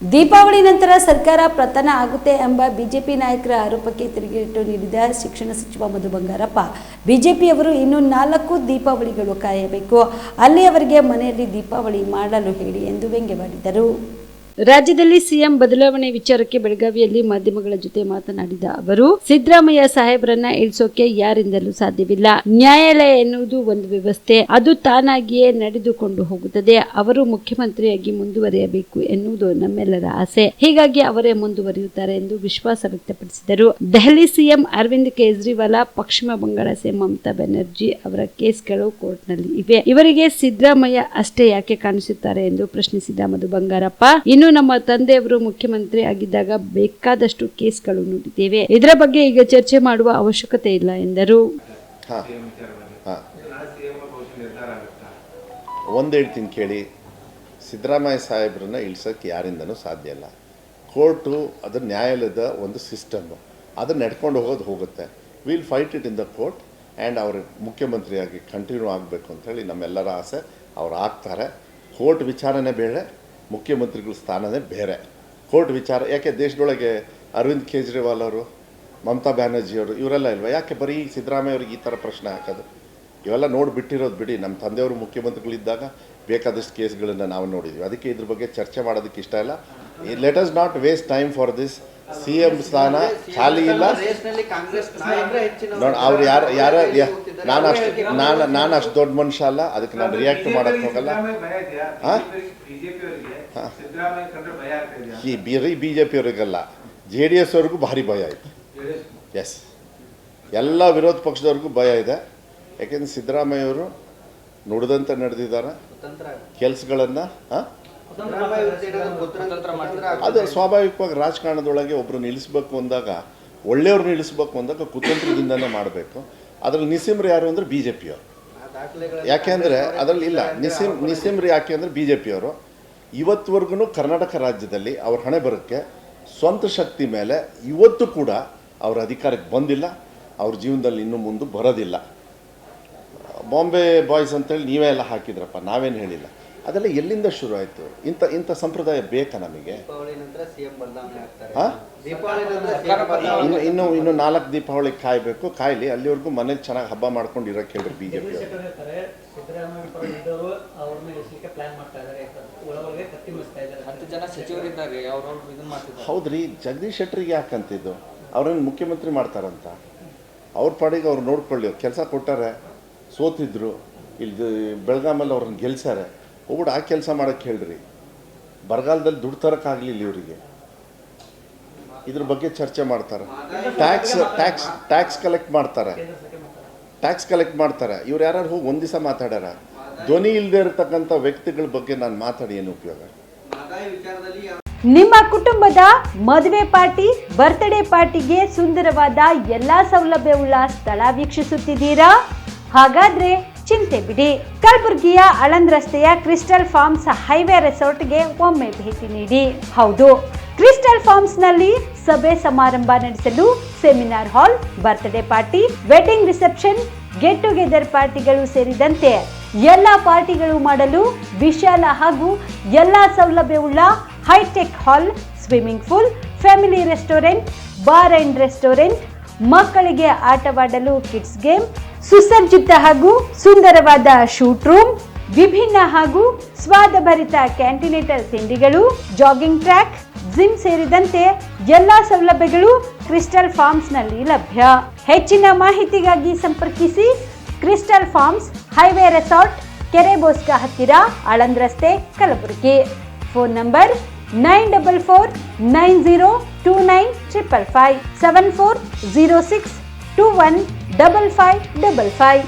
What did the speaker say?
ದೀಪಾವಳಿ ನಂತರ ಸರ್ಕಾರ ಪತನ ಆಗುತ್ತೆ ಎಂಬ ಬಿಜೆಪಿ ನಾಯಕರ ಆರೋಪಕ್ಕೆ ತಿರುಗೇಟು ನೀಡಿದ ಶಿಕ್ಷಣ ಸಚಿವ ಮಧು ಬಂಗಾರಪ್ಪ, ಬಿಜೆಪಿಯವರು ಇನ್ನೂ 4 ದೀಪಾವಳಿಗಳು ಕಾಯಬೇಕು, ಅಲ್ಲಿಯವರೆಗೆ ಮನೆಯಲ್ಲಿ ದೀಪಾವಳಿ ಮಾಡಲು ಹೇಳಿ ಎಂದು ವ್ಯಂಗ್ಯವಾಡಿದರು. ರಾಜ್ಯದಲ್ಲಿ ಸಿಎಂ ಬದಲಾವಣೆ ವಿಚಾರಕ್ಕೆ ಬೆಳಗಾವಿಯಲ್ಲಿ ಮಾಧ್ಯಮಗಳ ಜೊತೆ ಮಾತನಾಡಿದ ಅವರು, ಸಿದ್ದರಾಮಯ್ಯ ಸಾಹೇಬರನ್ನ ಇಳಿಸೋಕೆ ಯಾರಿಂದಲೂ ಸಾಧ್ಯವಿಲ್ಲ. ನ್ಯಾಯಾಲಯ ಎನ್ನುವುದು ಒಂದು ವ್ಯವಸ್ಥೆ, ಅದು ತಾನಾಗಿಯೇ ನಡೆದುಕೊಂಡು ಹೋಗುತ್ತದೆ. ಅವರು ಮುಖ್ಯಮಂತ್ರಿಯಾಗಿ ಮುಂದುವರಿಯಬೇಕು ಎನ್ನುವುದು ನಮ್ಮೆಲ್ಲರ ಆಸೆ. ಹೀಗಾಗಿ ಅವರೇ ಮುಂದುವರಿಯುತ್ತಾರೆ ಎಂದು ವಿಶ್ವಾಸ ವ್ಯಕ್ತಪಡಿಸಿದರು. ದೆಹಲಿ ಸಿಎಂ ಅರವಿಂದ್ ಕೇಜ್ರಿವಾಲ್, ಪಶ್ಚಿಮ ಬಂಗಾಳ ಸಿಎಂ ಮಮತಾ ಬ್ಯಾನರ್ಜಿ ಅವರ ಕೇಸ್ಗಳು ಕೋರ್ಟ್ನಲ್ಲಿ ಇವೆ. ಇವರಿಗೆ ಸಿದ್ದರಾಮಯ್ಯ ಅಷ್ಟೇ ಯಾಕೆ ಕಾಣಿಸುತ್ತಾರೆ ಎಂದು ಪ್ರಶ್ನಿಸಿದ ಮಧು ಬಂಗಾರಪ್ಪ, ಇನ್ನು ನಮ್ಮ ತಂದೆಯವರು ಮುಖ್ಯಮಂತ್ರಿ ಆಗಿದ್ದಾಗ ಬೇಕಾದಷ್ಟು ಕೇಸ್ಗಳು ನೋಡಿದ್ದೇವೆ. ಇದರ ಬಗ್ಗೆ ಈಗ ಚರ್ಚೆ ಮಾಡುವ ಅವಶ್ಯಕತೆ ಇಲ್ಲ ಎಂದರು. ಒಂದು ಹೇಳ್ತೀನಿ ಕೇಳಿ, ಸಿದ್ದರಾಮಯ್ಯ ಸಾಹೇಬ್ರನ್ನ ಇಳಿಸೋಕ್ಕೆ ಯಾರಿಂದನೂ ಸಾಧ್ಯ ಇಲ್ಲ. ಕೋರ್ಟು ಅದು ನ್ಯಾಯಾಲಯದ ಒಂದು ಸಿಸ್ಟಮ್ಮು, ಅದನ್ನು ನಡ್ಕೊಂಡು ಹೋಗುತ್ತೆ. Will fight it in the court and ಅವರು ಮುಖ್ಯಮಂತ್ರಿಯಾಗಿ ಕಂಟಿನ್ಯೂ ಆಗಬೇಕು ಅಂಥೇಳಿ ನಮ್ಮೆಲ್ಲರ ಆಸೆ. ಅವ್ರು ಆಗ್ತಾರೆ. ಕೋರ್ಟ್ ವಿಚಾರನೇ ಬೇರೆ, ಮುಖ್ಯಮಂತ್ರಿಗಳ ಸ್ಥಾನನೇ ಬೇರೆ. ಕೋರ್ಟ್ ವಿಚಾರ ಯಾಕೆ ದೇಶದೊಳಗೆ ಅರವಿಂದ್ ಕೇಜ್ರಿವಾಲ್ ಅವರು, ಮಮತಾ ಬ್ಯಾನರ್ಜಿಯವರು ಇವರೆಲ್ಲ ಇಲ್ವಾ? ಯಾಕೆ ಬರೀ ಸಿದ್ದರಾಮಯ್ಯ ಅವ್ರಿಗೆ ಈ ಥರ ಪ್ರಶ್ನೆ ಹಾಕೋದು? ಇವೆಲ್ಲ ನೋಡಿಬಿಟ್ಟಿರೋದು ಬಿಡಿ. ನಮ್ಮ ತಂದೆಯವರು ಮುಖ್ಯಮಂತ್ರಿಗಳಿದ್ದಾಗ ಬೇಕಾದಷ್ಟು ಕೇಸ್ಗಳನ್ನು ನಾವು ನೋಡಿದ್ವಿ. ಅದಕ್ಕೆ ಇದ್ರ ಬಗ್ಗೆ ಚರ್ಚೆ ಮಾಡೋದಕ್ಕೆ ಇಷ್ಟ ಇಲ್ಲ. Let us not waste time for this. CM ಸ್ಥಾನ ಖಾಲಿ ಇಲ್ಲ ನೋಡಿ. ಅವ್ರು ಯಾರು ನಾನು ಅಷ್ಟು ದೊಡ್ಡ ಮನುಷ್ಯ ಅಲ್ಲ, ಅದಕ್ಕೆ ನಾನು ರಿಯಾಕ್ಟ್ ಮಾಡೋಕ್ಕೆ ಹೋಗಲ್ಲ. ಈ ಬರೀ BJP ಅವರಿಗಲ್ಲ, JDS ಅವ್ರಿಗೂ ಭಾರಿ ಭಯ ಇದೆ. ಎಸ್, ಎಲ್ಲ ವಿರೋಧ ಪಕ್ಷದವ್ರಿಗೂ ಭಯ ಇದೆ. ಯಾಕೆಂದರೆ ಸಿದ್ದರಾಮಯ್ಯವರು ನುಡಿದಂತೆ ನಡೆದಿದ್ದಾರೆ. ಕೆಲಸಗಳನ್ನು ಅದು ಸ್ವಾಭಾವಿಕವಾಗಿ ರಾಜಕಾರಣದೊಳಗೆ ಒಬ್ಬರು ನಿಲ್ಲಿಸ್ಬೇಕು ಅಂದಾಗ, ಒಳ್ಳೆಯವ್ರನ್ನ ನಿಲ್ಲಿಸ್ಬೇಕು ಅಂದಾಗ ಕುತಂತ್ರದಿಂದನೇ ಮಾಡಬೇಕು. ಅದರಲ್ಲಿ ನಿಸಿಮ್ರು ಯಾರು ಅಂದರೆ BJP ಅವರು. ಯಾಕೆಂದರೆ ಅದರಲ್ಲಿ ಇಲ್ಲ ನಿಸಿಮ್ರು ಯಾಕೆ ಅಂದರೆ BJP ಅವರು ಇವತ್ತುವರೆಗೂ ಕರ್ನಾಟಕ ರಾಜ್ಯದಲ್ಲಿ ಅವ್ರ ಹಣೆ ಬರೋಕ್ಕೆ ಸ್ವಂತ ಶಕ್ತಿ ಮೇಲೆ ಇವತ್ತು ಕೂಡ ಅವ್ರ ಅಧಿಕಾರಕ್ಕೆ ಬಂದಿಲ್ಲ. ಅವ್ರ ಜೀವನದಲ್ಲಿ ಇನ್ನೂ ಮುಂದೆ ಬರೋದಿಲ್ಲ. ಬಾಂಬೆ ಬಾಯ್ಸ್ ಅಂತೇಳಿ ನೀವೇ ಎಲ್ಲ ಹಾಕಿದ್ರಪ್ಪ, ನಾವೇನು ಹೇಳಿಲ್ಲ. ಅದೆಲ್ಲ ಎಲ್ಲಿಂದ ಶುರು ಆಯಿತು? ಇಂಥ ಸಂಪ್ರದಾಯ ಬೇಕಾ ನಮಗೆ? ಇನ್ನು 4 ದೀಪಾವಳಿ ಕಾಯಬೇಕು. ಕಾಯಲಿ, ಅಲ್ಲಿವರೆಗೂ ಮನೇಲಿ ಚೆನ್ನಾಗಿ ಹಬ್ಬ ಮಾಡ್ಕೊಂಡು ಇರೋಕ್ಕೆ ಹೇಳ್ರಿ BJP ಹೌದ್ರಿ. ಜಗದೀಶ್ ಶೆಟ್ಟರಿಗೆ ಯಾಕಂತಿದ್ದು? ಅವ್ರನ್ನ ಮುಖ್ಯಮಂತ್ರಿ ಮಾಡ್ತಾರಂತ ಅವ್ರ ಪಾಡಿಗೆ ಅವ್ರು ನೋಡ್ಕೊಳ್ಳಿ. ಕೆಲಸ ಕೊಟ್ಟಾರೆ, ಸೋತಿದ್ರು, ಇಲ್ಲಿ ಬೆಳಗಾಮಲ್ಲಿ ಅವ್ರನ್ನ ಗೆಲ್ಸಾರೆ. ಹೋಗ್ಬಿಟ್ಟು ಆ ಕೆಲಸ ಮಾಡೋಕ್ಕೆ ಹೇಳ್ರಿ. ಬರಗಾಲದಲ್ಲಿ ದುಡ್ಡು ತರೋಕ್ಕಾಗಲಿಲ್ಲ ಇವರಿಗೆ. ಇದ್ರ ಬಗ್ಗೆ ಚರ್ಚೆ ಮಾಡ್ತಾರೆ. ಟ್ಯಾಕ್ಸ್ ಕಲೆಕ್ಟ್ ಮಾಡ್ತಾರೆ. ಇವ್ರು ಯಾರು ಹೋಗಿ ಒಂದು ದಿವಸ ಮಾತಾಡ್ಯಾರ? ಧ್ವನಿ ಇಲ್ಲದೆ ಇರತಕ್ಕಂಥ ವ್ಯಕ್ತಿಗಳ ಬಗ್ಗೆ ನಾನು ಮಾತಾಡಿ ಏನು ಉಪಯೋಗ? ನಿಮ್ಮ ಕುಟುಂಬದ ಮದುವೆ ಪಾರ್ಟಿ, ಬರ್ತ್ಡೇ ಪಾರ್ಟಿಗೆ ಸುಂದರವಾದ ಎಲ್ಲಾ ಸೌಲಭ್ಯವುಳ್ಳ ಸ್ಥಳ ವೀಕ್ಷಿಸುತ್ತಿದ್ದೀರಾ? ಹಾಗಾದ್ರೆ ಚಿಂತೆ ಬಿಡಿ. ಕಲಬುರಗಿಯ ಆಳಂದ್ ರಸ್ತೆಯ ಕ್ರಿಸ್ಟಲ್ ಫಾರ್ಮ್ಸ್ ಹೈವೇ ರೆಸಾರ್ಟ್ಗೆ ಒಮ್ಮೆ ಭೇಟಿ ನೀಡಿ. ಹೌದು, ಕ್ರಿಸ್ಟಲ್ ಫಾರ್ಮ್ಸ್ ನಲ್ಲಿ ಸಭೆ ಸಮಾರಂಭ ನಡೆಸಲು seminar hall, birthday party, wedding reception, get together ಪಾರ್ಟಿಗಳು ಸೇರಿದಂತೆ ಎಲ್ಲ ಪಾರ್ಟಿಗಳು ಮಾಡಲು ವಿಶಾಲ ಹಾಗೂ ಎಲ್ಲ ಸೌಲಭ್ಯವುಳ್ಳ hi tech hall, swimming pool, family restaurant, bar and restaurant, ಮಕ್ಕಳಿಗೆ ಆಟವಾಡಲು ಕಿಡ್ಸ್ ಗೇಮ್, ಸುಸಜ್ಜಿತ ಹಾಗೂ ಸುಂದರವಾದ ಶೂಟ್ ರೂಮ್, ವಿಭಿನ್ನ ಹಾಗೂ ಸ್ವಾದಭರಿತ ಕ್ಯಾಂಟಿನೇಟರ್ ತಿಂಡಿಗಳು, ಜಾಗಿಂಗ್ ಟ್ರ್ಯಾಕ್, ಜಿಮ್ ಸೇರಿದಂತೆ ಎಲ್ಲಾ ಸೌಲಭ್ಯಗಳು ಕ್ರಿಸ್ಟಲ್ ಫಾರ್ಮ್ಸ್ ನಲ್ಲಿ ಲಭ್ಯ. ಹೆಚ್ಚಿನ ಮಾಹಿತಿಗಾಗಿ ಸಂಪರ್ಕಿಸಿ ಕ್ರಿಸ್ಟಲ್ ಫಾರ್ಮ್ಸ್ ಹೈವೇ ರೆಸಾರ್ಟ್, ಕೆರೆಬೋಸ್ಕ ಹತ್ತಿರ, ಆಳಂದ್ ರಸ್ತೆ, ಕಲಬುರಗಿ. Phone number 9490295555 7406215555.